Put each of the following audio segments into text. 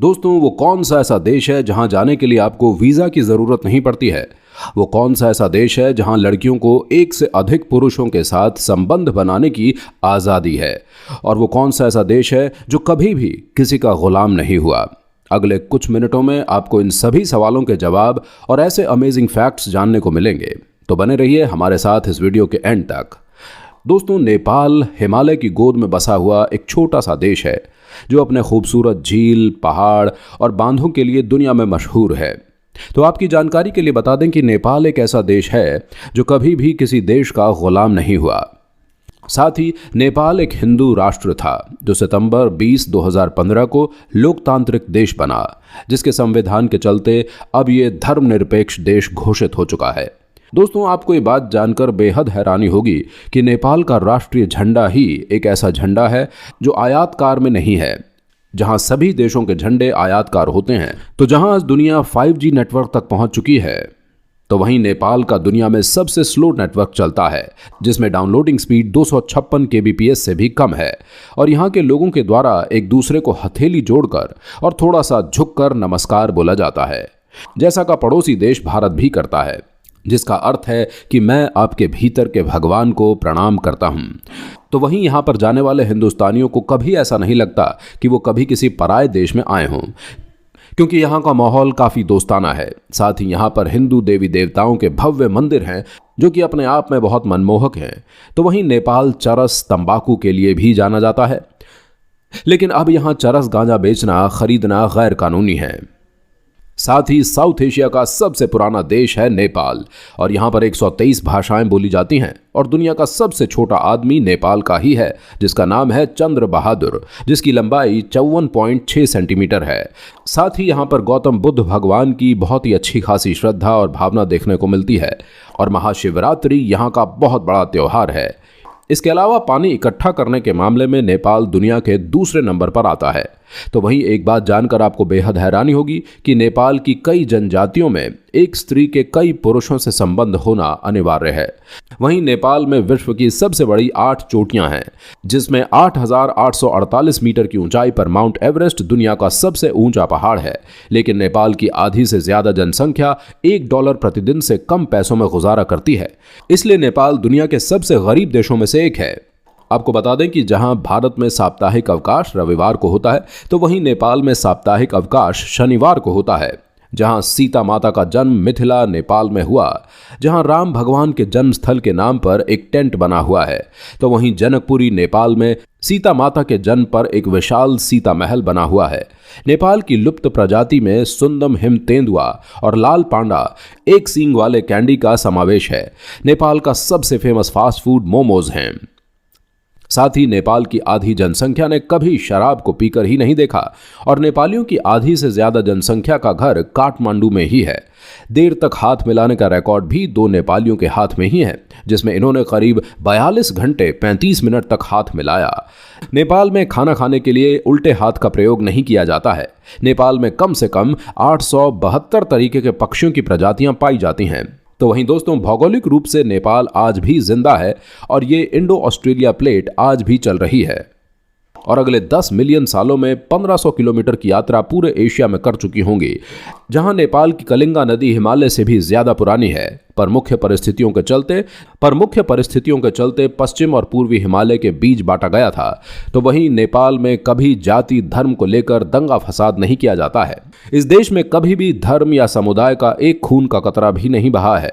दोस्तों, वो कौन सा ऐसा देश है जहां जाने के लिए आपको वीजा की जरूरत नहीं पड़ती है? वो कौन सा ऐसा देश है जहां लड़कियों को एक से अधिक पुरुषों के साथ संबंध बनाने की आजादी है? और वो कौन सा ऐसा देश है जो कभी भी किसी का गुलाम नहीं हुआ? अगले कुछ मिनटों में आपको इन सभी सवालों के जवाब और ऐसे अमेजिंग फैक्ट्स जानने को मिलेंगे, तो बने रहिए हमारे साथ इस वीडियो के एंड तक। दोस्तों, नेपाल हिमालय की गोद में बसा हुआ एक छोटा सा देश है जो अपने खूबसूरत झील, पहाड़ और बांधों के लिए दुनिया में मशहूर है। तो आपकी जानकारी के लिए बता दें कि नेपाल एक ऐसा देश है जो कभी भी किसी देश का गुलाम नहीं हुआ। साथ ही नेपाल एक हिंदू राष्ट्र था जो सितंबर 20, 2015 को लोकतांत्रिक देश बना, जिसके संविधान के चलते अब ये धर्मनिरपेक्ष देश घोषित हो चुका है। दोस्तों, आपको ये बात जानकर बेहद हैरानी होगी कि नेपाल का राष्ट्रीय झंडा ही एक ऐसा झंडा है जो आयातकार में नहीं है। जहां सभी देशों के झंडे आयातकार होते हैं, तो जहां आज दुनिया 5G नेटवर्क तक पहुंच चुकी है, तो वहीं नेपाल का दुनिया में सबसे स्लो नेटवर्क चलता है, जिसमें डाउनलोडिंग स्पीड 256 kbps से भी कम है। और यहाँ के लोगों के द्वारा एक दूसरे को हथेली जोड़कर और थोड़ा सा झुककर नमस्कार बोला जाता है, जैसा का पड़ोसी देश भारत भी करता है, जिसका अर्थ है कि मैं आपके भीतर के भगवान को प्रणाम करता हूं। तो वहीं यहां पर जाने वाले हिंदुस्तानियों को कभी ऐसा नहीं लगता कि वो कभी किसी पराये देश में आए हों, क्योंकि यहाँ का माहौल काफ़ी दोस्ताना है। साथ ही यहाँ पर हिंदू देवी देवताओं के भव्य मंदिर हैं जो कि अपने आप में बहुत मनमोहक हैं। तो वहीं नेपाल चरस तंबाकू के लिए भी जाना जाता है, लेकिन अब यहाँ चरस गांजा बेचना, खरीदना गैर कानूनी है। साथ ही साउथ एशिया का सबसे पुराना देश है नेपाल, और यहाँ पर 123 भाषाएं बोली जाती हैं। और दुनिया का सबसे छोटा आदमी नेपाल का ही है, जिसका नाम है चंद्र बहादुर, जिसकी लंबाई 54.6 सेंटीमीटर है। साथ ही यहाँ पर गौतम बुद्ध भगवान की बहुत ही अच्छी खासी श्रद्धा और भावना देखने को मिलती है, और महाशिवरात्रि यहाँ का बहुत बड़ा त्योहार है। इसके अलावा पानी इकट्ठा करने के मामले में नेपाल दुनिया के दूसरे नंबर पर आता है। तो वहीं एक बात जानकर आपको बेहद हैरानी होगी कि नेपाल की कई जनजातियों में एक स्त्री के कई पुरुषों से संबंध होना अनिवार्य है। वहीं नेपाल में विश्व की सबसे बड़ी 8 चोटियां हैं, जिसमें 8,848 मीटर की ऊंचाई पर माउंट एवरेस्ट दुनिया का सबसे ऊंचा पहाड़ है। लेकिन नेपाल की आधी से ज्यादा जनसंख्या $1 प्रतिदिन से कम पैसों में गुजारा करती है, इसलिए नेपाल दुनिया के सबसे गरीब देशों में से एक है। आपको बता दें कि जहां भारत में साप्ताहिक अवकाश रविवार को होता है, तो वहीं नेपाल में साप्ताहिक अवकाश शनिवार को होता है। जहां सीता माता का जन्म मिथिला नेपाल में हुआ, जहां राम भगवान के जन्म स्थल के नाम पर एक टेंट बना हुआ है, तो वहीं जनकपुरी नेपाल में सीता माता के जन्म पर एक विशाल सीता महल बना हुआ है। नेपाल की लुप्त प्रजाति में सुंदम हिम तेंदुआ और लाल पांडा एक सींग वाले कैंडी का समावेश है। नेपाल का सबसे फेमस फास्ट फूड मोमोज हैं। साथ ही नेपाल की आधी जनसंख्या ने कभी शराब को पीकर ही नहीं देखा, और नेपालियों की आधी से ज्यादा जनसंख्या का घर काठमांडू में ही है। देर तक हाथ मिलाने का रिकॉर्ड भी 2 नेपालियों के हाथ में ही है, जिसमें इन्होंने करीब 42 घंटे 35 मिनट तक हाथ मिलाया। नेपाल में खाना खाने के लिए उल्टे हाथ का प्रयोग नहीं किया जाता है। नेपाल में कम से कम 872 तरीके के पक्षियों की प्रजातियां पाई जाती हैं। तो वहीं दोस्तों, भौगोलिक रूप से नेपाल आज भी जिंदा है, और ये इंडो ऑस्ट्रेलिया प्लेट आज भी चल रही है, और अगले 10 मिलियन सालों में 1500 किलोमीटर की यात्रा पूरे एशिया में कर चुकी होंगी। जहां नेपाल की कलिंगा नदी हिमालय से भी ज्यादा पुरानी है, पर मुख्य परिस्थितियों के चलते पश्चिम और पूर्वी हिमालय के बीच बांटा गया था। तो वहीं नेपाल में कभी जाति धर्म को लेकर दंगा फसाद नहीं किया जाता है। इस देश में कभी भी धर्म या समुदाय का एक खून का कतरा भी नहीं बहा है,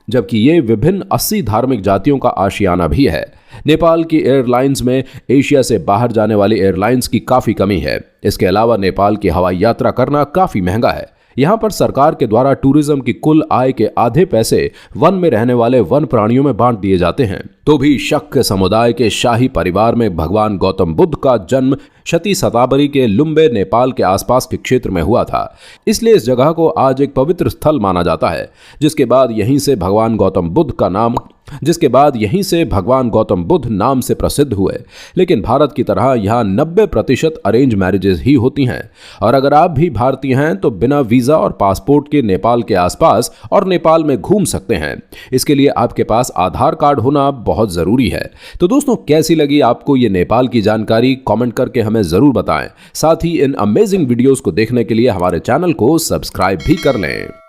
जबकि ये विभिन्न 80 धार्मिक जातियों का आशियाना भी है। नेपाल की एयरलाइंस में एशिया से बाहर जाने वाली एयरलाइंस की काफ़ी कमी है। इसके अलावा नेपाल की हवाई यात्रा करना काफ़ी महंगा है। यहाँ पर सरकार के द्वारा टूरिज्म की कुल आय के आधे पैसे वन में रहने वाले वन प्राणियों में बांट दिए जाते हैं। तो भी शक समुदाय के शाही परिवार में भगवान गौतम बुद्ध का जन्म क्षति शताबरी के लुम्बे नेपाल के आसपास के क्षेत्र में हुआ था, इसलिए इस जगह को आज एक पवित्र स्थल माना जाता है। जिसके बाद यहीं से भगवान गौतम बुद्ध का नाम जिसके बाद यहीं से भगवान गौतम बुद्ध नाम से प्रसिद्ध हुए। लेकिन भारत की तरह यहाँ 90% अरेंज मैरिजेस ही होती हैं। और अगर आप भी भारतीय हैं तो बिना वीजा और पासपोर्ट के नेपाल के आसपास और नेपाल में घूम सकते हैं। इसके लिए आपके पास आधार कार्ड होना बहुत जरूरी है। तो दोस्तों, कैसी लगी आपको ये नेपाल की जानकारी? कमेंट करके हमें जरूर बताएं। साथ ही इन अमेजिंग वीडियोस को देखने के लिए हमारे चैनल को सब्सक्राइब भी कर लें।